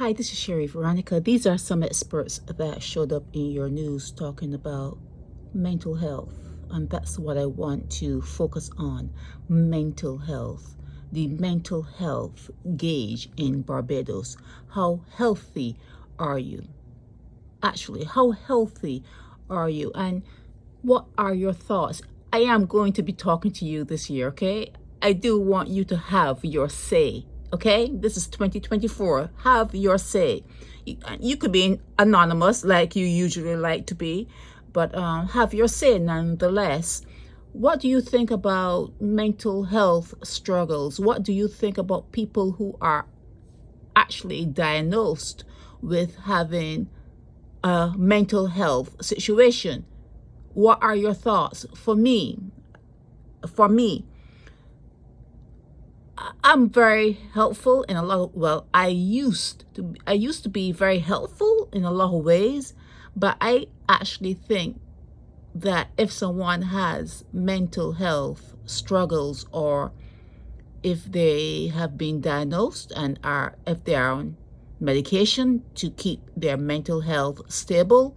Hi, this is Sherry Veronica. These are some experts that showed up in your news talking about mental health. And that's what I want to focus on, mental health. The mental health gauge in Barbados. How healthy are you? Actually, how healthy are you? And what are your thoughts? I am going to be talking to you this year, okay? I do want you to have your say, okay? This is 2024. Have your say. You could be anonymous like you usually like to be, but have your say nonetheless. What do you think about mental health struggles? What do you think about people who are actually diagnosed with having a mental health situation? What are your thoughts? For me, I'm very helpful in a lot of, well, I used to be very helpful in a lot of ways, but I actually think that if someone has mental health struggles, or if they have been diagnosed and if they are on medication to keep their mental health stable,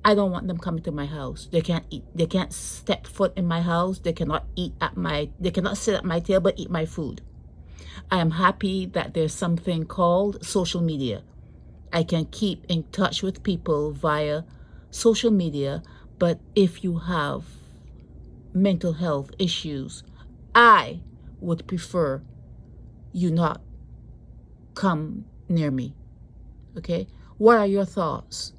I don't want them coming to my house. They can't eat. They can't step foot in my house. They cannot they cannot sit at my table, eat my food. I am happy that there's something called social media. I can keep in touch with people via social media, but if you have mental health issues, I would prefer you not come near me, okay? What are your thoughts?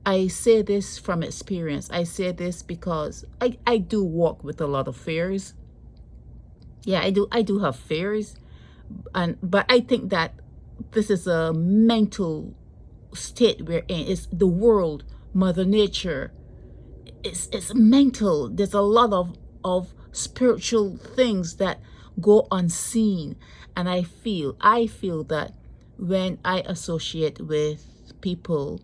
I say this from experience. I say this because I do walk with a lot of fears. Yeah, I do have fears, but I think that this is a mental state we're in. It's the world, Mother Nature. It's mental. There's a lot of spiritual things that go unseen, and I feel that when I associate with people,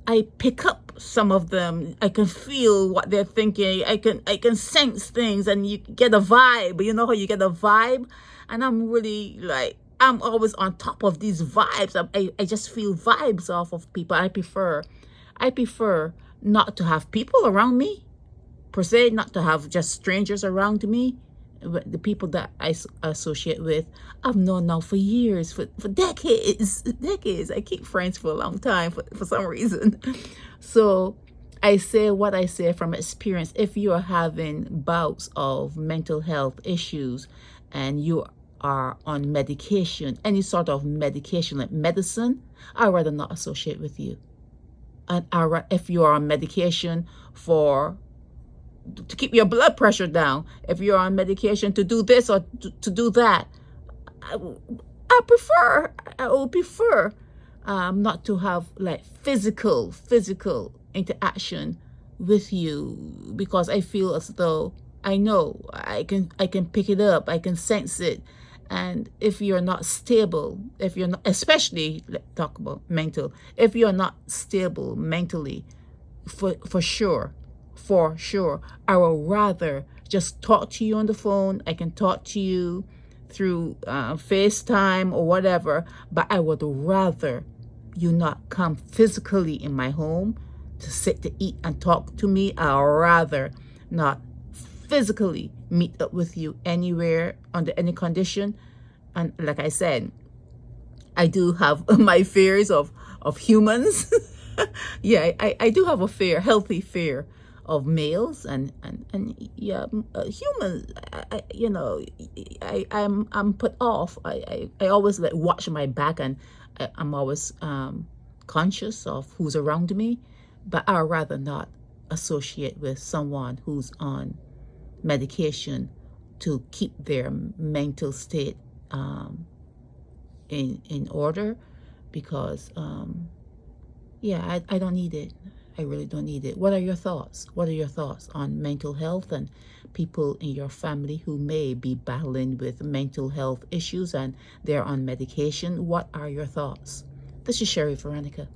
I pick up some of them. I can feel what they're thinking. I can sense things, and you get a vibe. You know how you get a vibe? And I'm really like, I'm always on top of these vibes. I just feel vibes off of people. I prefer not to have people around me, per se, not to have just strangers around me. The people that I associate with, I've known now for years, for decades. I keep friends for a long time for some reason. So I say what I say from experience. If you are having bouts of mental health issues and you are on medication, any sort of medication like medicine, I'd rather not associate with you. And if you are on medication to keep your blood pressure down, if you're on medication to do this or to do that, I would prefer not to have like physical interaction with you, because I feel as though I know I can pick it up, I can sense it. And if you're not stable, if you're not, especially let's talk about mental, if you're not stable mentally, for sure, I will rather just talk to you on the phone. I can talk to you through FaceTime or whatever, but I would rather you not come physically in my home to sit to eat and talk to me. I'd rather not physically meet up with you anywhere under any condition. And like I said, I do have my fears of humans. Yeah, I do have a healthy fear of males and yeah, humans. I'm put off. I always like watch my back, and I'm always conscious of who's around me. But I'd rather not associate with someone who's on medication to keep their mental state in order, because yeah, I don't need it. I really don't need it. What are your thoughts? What are your thoughts on mental health and people in your family who may be battling with mental health issues and they're on medication? What are your thoughts? This is Sherry Veronica.